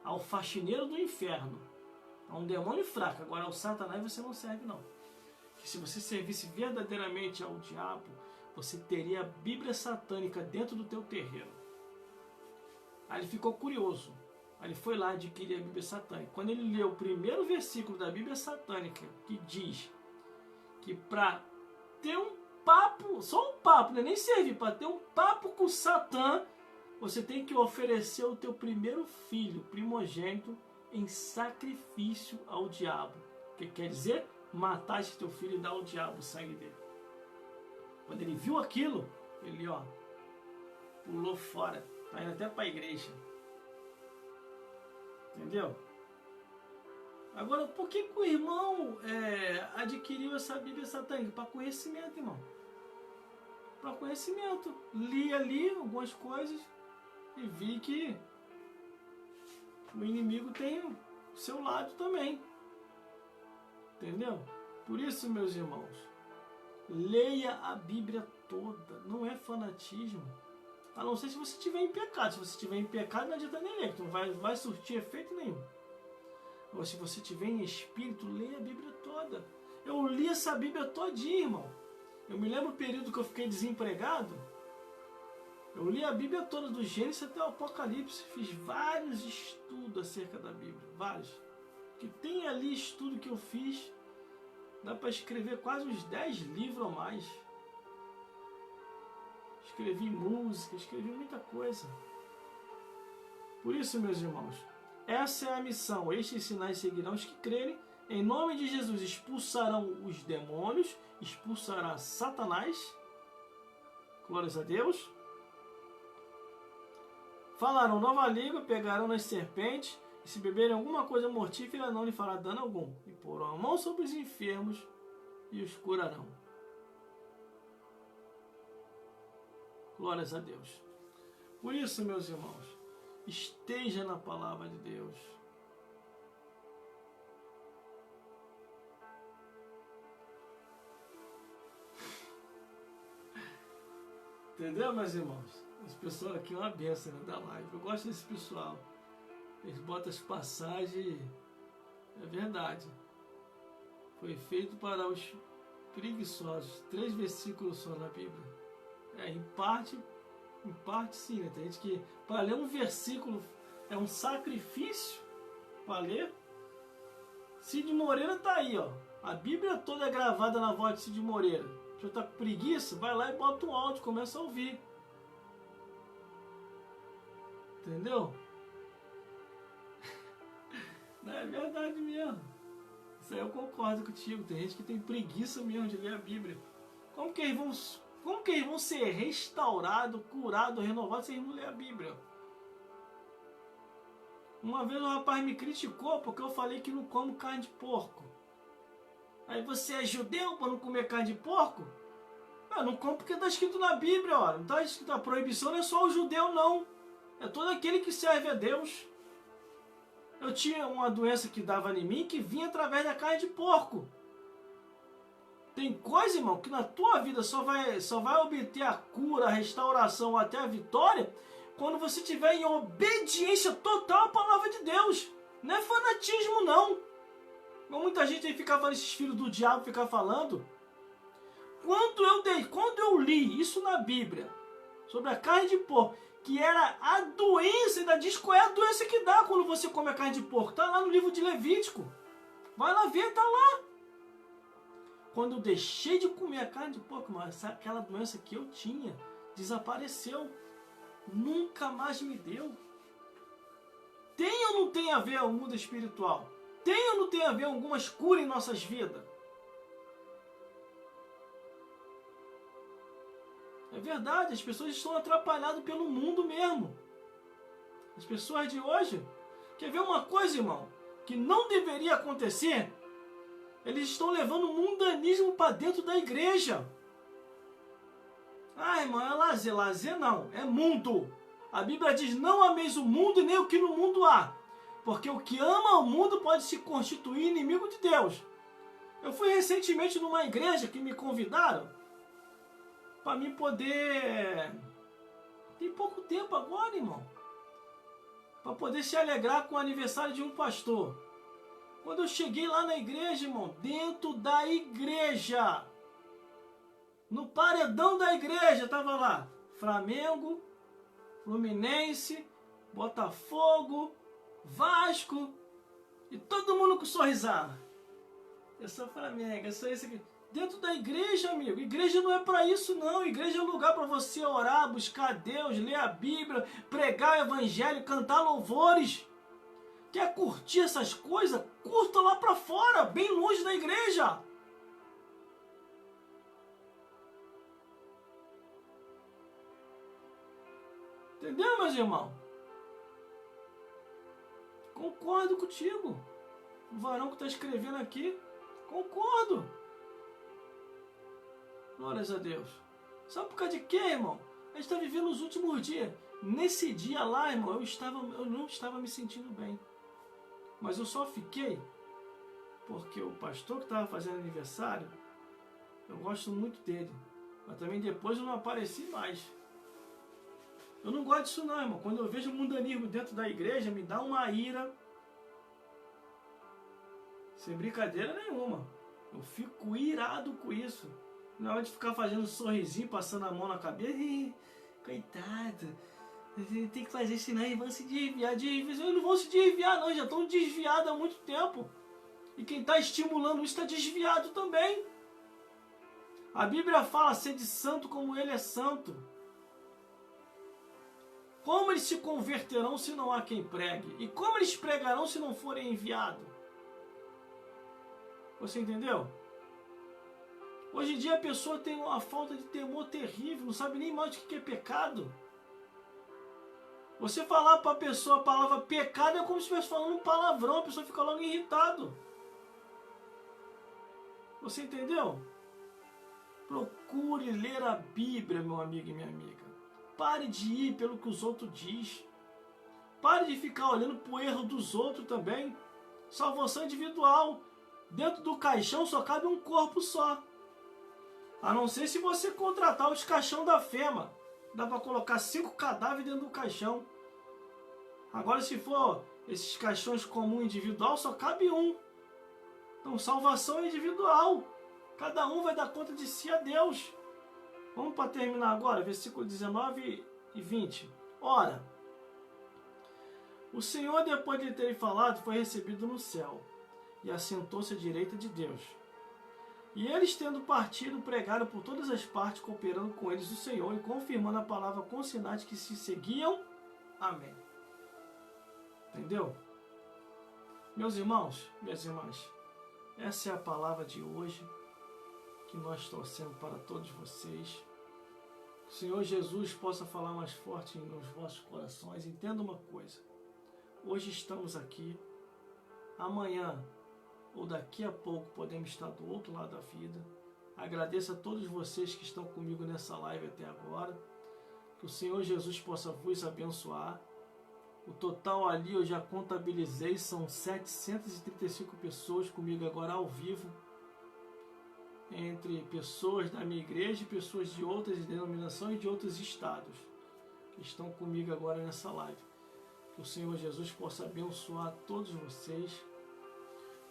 ao faxineiro do inferno. A um demônio fraco. Agora ao Satanás você não serve não. Que se você servisse verdadeiramente ao diabo, você teria a Bíblia satânica dentro do teu terreiro. Aí ele ficou curioso. Aí ele foi lá adquirir a Bíblia satânica. Quando ele leu o primeiro versículo da Bíblia satânica, que diz que para ter um papo, só um papo, né? Nem servir, para ter um papo com Satã, você tem que oferecer o teu primeiro filho, primogênito, em sacrifício ao diabo. O que quer dizer? Matar esse teu filho e dar ao diabo o sangue dele. Quando ele viu aquilo, ele pulou fora. Está indo até para a igreja. Entendeu? Agora, por que o irmão adquiriu essa Bíblia satânica? Para conhecimento, irmão. Para conhecimento. Li ali algumas coisas e vi que o inimigo tem o seu lado também. Entendeu? Por isso, meus irmãos, leia a Bíblia toda. Não é fanatismo. A não ser se você estiver em pecado. Se você estiver em pecado, não adianta nem ler, não vai surtir efeito nenhum. Ou se você estiver em espírito, leia a Bíblia toda. Eu li essa Bíblia todinha, irmão. Eu me lembro o período que eu fiquei desempregado. Eu li a Bíblia toda, do Gênesis até o Apocalipse. Fiz vários estudos acerca da Bíblia. Vários. Que tem ali estudo que eu fiz. Dá para escrever quase uns 10 livros ou mais. Escrevi música, escrevi muita coisa. Por isso, meus irmãos, essa é a missão. Estes sinais seguirão os que crerem. Em nome de Jesus expulsarão os demônios, expulsará Satanás. Glórias a Deus. Falarão nova língua, pegarão nas serpentes, e se beberem alguma coisa mortífera não lhe fará dano algum. E porão a mão sobre os enfermos e os curarão. Glórias a Deus. Por isso, meus irmãos, esteja na palavra de Deus. Entendeu, meus irmãos? Esse pessoal aqui é uma benção, né, da live. Eu gosto desse pessoal. Eles botam as passagens. É verdade. Foi feito para os preguiçosos. 3 versículos só na Bíblia. Em parte sim, né? Tem gente que para ler um versículo é um sacrifício para ler. Cid Moreira tá aí, ó. A Bíblia toda é gravada na voz de Cid Moreira. Se você tá com preguiça, vai lá e bota um áudio, começa a ouvir. Entendeu? Não é verdade mesmo. Isso aí eu concordo contigo. Tem gente que tem preguiça mesmo de ler a Bíblia. Como que eles vão ser restaurados, curados, renovados se eles não lerem a Bíblia? Uma vez um rapaz me criticou porque eu falei que não como carne de porco. Aí você é judeu para não comer carne de porco? Eu não como porque está escrito na Bíblia, ó. Não está escrito a proibição, não é só o judeu, não. É todo aquele que serve a Deus. Eu tinha uma doença que dava em mim que vinha através da carne de porco. Tem coisa, irmão, que na tua vida só vai obter a cura, a restauração, até a vitória, quando você estiver em obediência total à palavra de Deus. Não é fanatismo, não. Como muita gente aí fica falando, esses filhos do diabo ficam falando. Quando eu li isso na Bíblia, sobre a carne de porco, que era a doença, ainda diz qual é a doença que dá quando você come a carne de porco. Está lá no livro de Levítico. Vai lá ver, está lá. quando eu deixei de comer a carne de porco, mas aquela doença que eu tinha desapareceu. Nunca mais me deu. Tem ou não tem a ver o mundo espiritual? Tem ou não tem a ver algumas curas em nossas vidas? É verdade, as pessoas estão atrapalhadas pelo mundo mesmo. As pessoas de hoje, quer ver uma coisa, irmão, que não deveria acontecer? Eles estão levando o mundanismo para dentro da igreja. Ah, irmão, é lazer. Lazer não, é mundo. A Bíblia diz, não ameis o mundo e nem o que no mundo há. Porque o que ama o mundo pode se constituir inimigo de Deus. Eu fui recentemente numa igreja que me convidaram para mim poder... Tem pouco tempo agora, irmão. Para poder se alegrar com o aniversário de um pastor. Quando eu cheguei lá na igreja, irmão, dentro da igreja, no paredão da igreja, estava lá Flamengo, Fluminense, Botafogo, Vasco, e todo mundo com sorrisada. Eu sou Flamengo, eu sou esse aqui. Dentro da igreja, amigo. Igreja não é para isso, não. Igreja é lugar para você orar, buscar Deus, ler a Bíblia, pregar o evangelho, cantar louvores. Quer curtir essas coisas? Curta lá para fora, bem longe da igreja. Entendeu, meus irmãos? Concordo contigo. O varão que está escrevendo aqui, concordo. Glórias a Deus. Sabe por causa de quê, irmão? A gente está vivendo os últimos dias. Nesse dia lá, irmão, eu não estava me sentindo bem. Mas eu só fiquei porque o pastor que estava fazendo aniversário, eu gosto muito dele. Mas também depois eu não apareci mais. Eu não gosto disso não, irmão. Quando eu vejo o mundanismo dentro da igreja, me dá uma ira. Sem brincadeira nenhuma. Eu fico irado com isso. Na hora de ficar fazendo um sorrisinho, passando a mão na cabeça. Coitado. Tem que fazer isso, senão eles vão se desviar. Eles não vão se desviar não, já estão desviados há muito tempo. E quem está estimulando isso está desviado também. A Bíblia fala, sede santo como ele é santo. Como eles se converterão se não há quem pregue? E como eles pregarão se não forem enviados? Você entendeu? Hoje em dia a pessoa tem uma falta de temor terrível, não sabe nem mais o que é pecado. Você falar para a pessoa a palavra pecado é como se estivesse falando um palavrão, a pessoa fica logo irritado. Você entendeu? Procure ler a Bíblia, meu amigo e minha amiga. Pare de ir pelo que os outros dizem. Pare de ficar olhando para o erro dos outros também. Salvação individual. Dentro do caixão só cabe um corpo só. A não ser se você contratar os caixão da FEMA. Dá para colocar 5 cadáveres dentro do caixão. Agora se for esses caixões comum individual, só cabe um. Então salvação individual. Cada um vai dar conta de si a Deus. Vamos para terminar agora, versículo 19 e 20. Ora, o Senhor, depois de ter falado, foi recebido no céu e assentou-se à direita de Deus. E eles, tendo partido, pregaram por todas as partes, cooperando com eles o Senhor e confirmando a palavra com sinais que se seguiam. Amém. Entendeu? Meus irmãos, minhas irmãs, essa é a palavra de hoje que nós torcemos para todos vocês. Que o Senhor Jesus possa falar mais forte nos vossos corações. Entenda uma coisa. Hoje estamos aqui. Amanhã ou daqui a pouco podemos estar do outro lado da vida. Agradeço a todos vocês que estão comigo nessa live até agora. Que o Senhor Jesus possa vos abençoar. O total ali eu já contabilizei, são 735 pessoas comigo agora ao vivo. Entre pessoas da minha igreja e pessoas de outras denominações e de outros estados que estão comigo agora nessa live. Que o Senhor Jesus possa abençoar todos vocês.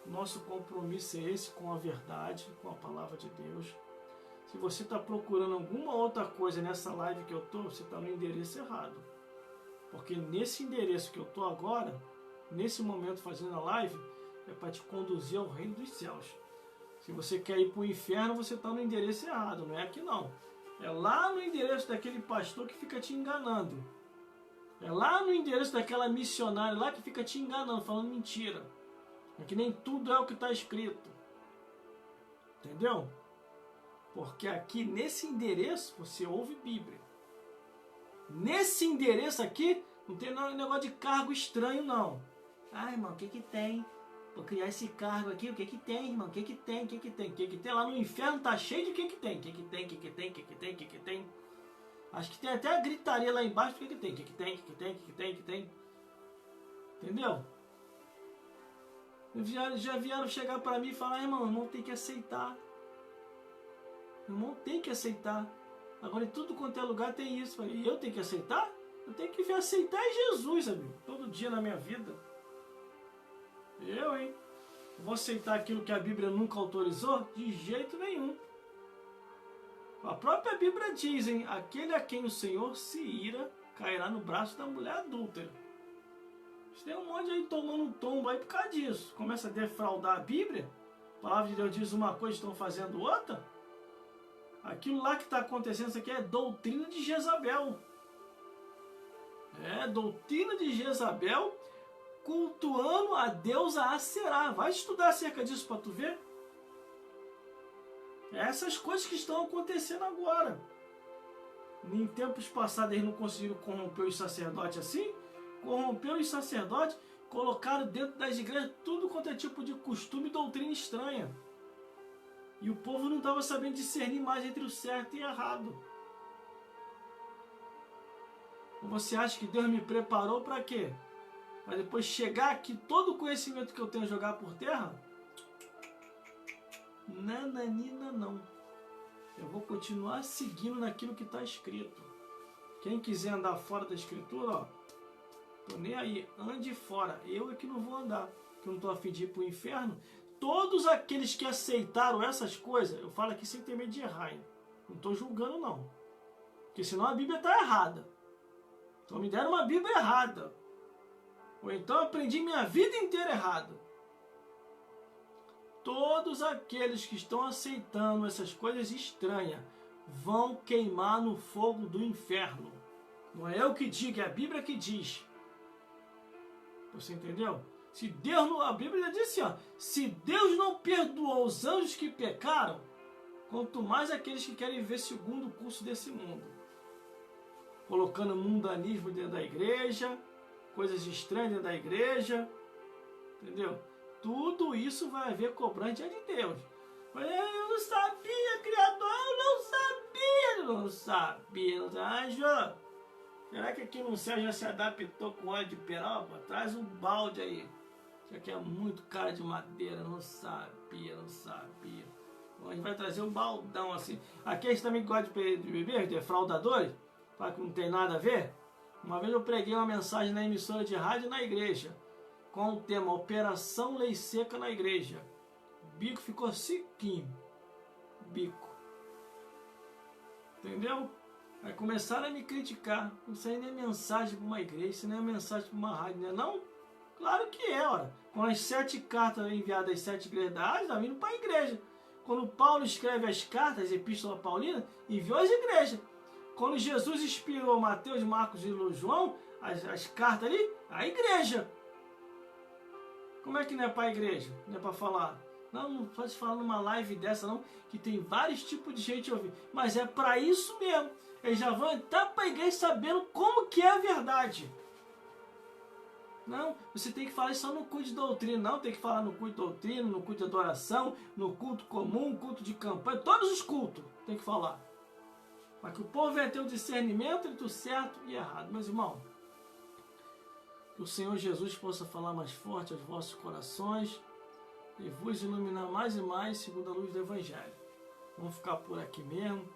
Nosso compromisso é esse com a verdade, com a palavra de Deus. Se você está procurando alguma outra coisa nessa live que eu estou, você está no endereço errado. Porque nesse endereço que eu estou agora, nesse momento fazendo a live, é para te conduzir ao reino dos céus. Se você quer ir para o inferno, você está no endereço errado, não é aqui não. É lá no endereço daquele pastor que fica te enganando. É lá no endereço daquela missionária lá que fica te enganando, falando mentira. É que nem tudo é o que está escrito. Entendeu? Porque aqui nesse endereço você ouve Bíblia. Nesse endereço aqui não tem negócio de cargo estranho não. Ah, irmão, o que que tem? Vou criar esse cargo aqui, o que que tem, irmão? O que que tem? O que que tem? O que que tem? Lá no inferno tá cheio de o que que tem? O que que tem? O que que tem? O que que tem? O que que tem? Acho que tem até a gritaria lá embaixo, o que que tem? O que que tem? O que que tem? O que que tem? O que que tem? Entendeu? Já vieram chegar para mim e falar, irmão tem que aceitar. Irmão tem que aceitar. Agora em tudo quanto é lugar tem isso. E eu tenho que aceitar? Eu tenho que aceitar Jesus, amigo. Todo dia na minha vida. Eu, hein? Vou aceitar aquilo que a Bíblia nunca autorizou? De jeito nenhum. A própria Bíblia diz, hein? Aquele a quem o Senhor se ira cairá no braço da mulher adúltera. Tem um monte aí tomando um tombo aí por causa disso. Começa a defraudar a Bíblia. A palavra de Deus diz uma coisa e estão fazendo outra. Aquilo lá que está acontecendo, isso aqui é doutrina de Jezabel. É, doutrina de Jezabel cultuando a deusa Aserá. Vai estudar acerca disso para tu ver. Essas coisas que estão acontecendo agora. Em tempos passados eles não conseguiram corromper os sacerdotes assim. Corromperam os sacerdotes, colocaram dentro das igrejas tudo quanto é tipo de costume e doutrina estranha. E o povo não estava sabendo discernir mais entre o certo e o errado. Você acha que Deus me preparou para quê? Para depois chegar aqui, todo o conhecimento que eu tenho jogar por terra? Nananina não. Eu vou continuar seguindo naquilo que está escrito. Quem quiser andar fora da escritura, ó, tô nem aí, ande fora. Eu é que não vou andar, que eu não estou a fim de ir para o inferno. Todos aqueles que aceitaram essas coisas, eu falo aqui sem ter medo de errar, hein? Não estou julgando não, porque senão a Bíblia está errada. Então me deram uma Bíblia errada, ou então eu aprendi minha vida inteira errado. Todos aqueles que estão aceitando essas coisas estranhas vão queimar no fogo do inferno. Não é eu que digo, é a Bíblia que diz. Você entendeu? Se Deus não, a Bíblia diz assim, ó, se Deus não perdoou os anjos que pecaram, quanto mais aqueles que querem viver segundo o curso desse mundo. Colocando mundanismo dentro da igreja, coisas estranhas dentro da igreja, entendeu? Tudo isso vai haver cobrança diante de Deus. Eu não sabia, Criador, eu não sabia. Anjo, será que aqui no céu já se adaptou com óleo de peroba? Traz um balde aí. Isso aqui é muito cara de madeira, não sabia. A gente vai trazer um baldão assim. Aqueles também que gostam de beber, defraudadores, para que não tem nada a ver. Uma vez eu preguei uma mensagem na emissora de rádio na igreja, com o tema Operação Lei Seca na Igreja. O bico ficou sequinho. Bico. Entendeu? Aí começaram a me criticar. Isso aí não é mensagem para uma igreja, isso não é mensagem para uma rádio, não é não? Claro que é, ora. Quando as 7 cartas enviadas às 7 igrejas da Ásia, está vindo para a igreja. Quando Paulo escreve as cartas, as epístolas paulinas, enviou às igrejas. Quando Jesus inspirou Mateus, Marcos e João, as cartas ali, a igreja. Como é que não é para a igreja? Não é para falar? Não pode falar numa live dessa não, que tem vários tipos de gente ouvindo. Mas é para isso mesmo. Eles já vão entrar para a igreja sabendo como que é a verdade. Não, você tem que falar isso só no culto de doutrina. Não, tem que falar no culto de doutrina, no culto de adoração, no culto comum, culto de campanha. Todos os cultos tem que falar. Para que o povo venha ter o discernimento entre o certo e errado. Meus irmãos, que o Senhor Jesus possa falar mais forte aos vossos corações e vos iluminar mais e mais segundo a luz do Evangelho. Vamos ficar por aqui mesmo.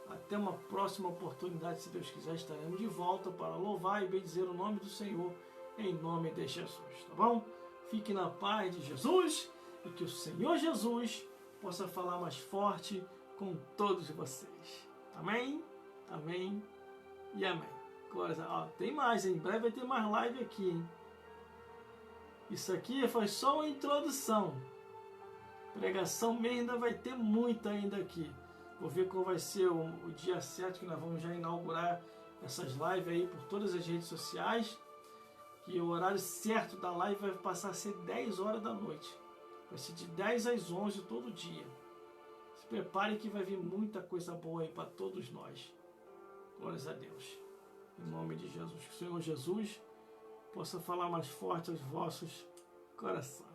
Até uma próxima oportunidade, se Deus quiser, estaremos de volta para louvar e bendizer o nome do Senhor, em nome de Jesus, tá bom? Fique na paz de Jesus e que o Senhor Jesus possa falar mais forte com todos vocês. Amém? Amém e amém. Ó, tem mais, em breve vai ter mais live aqui, hein? Isso aqui foi só uma introdução. Pregação mesmo ainda vai ter muita ainda aqui. Vou ver qual vai ser o dia certo que nós vamos já inaugurar essas lives aí por todas as redes sociais. E o horário certo da live vai passar a ser 10 horas da noite. Vai ser de 10 às 11 todo dia. Se prepare que vai vir muita coisa boa aí para todos nós. Glórias a Deus. Em nome de Jesus. Que o Senhor Jesus possa falar mais forte aos vossos corações.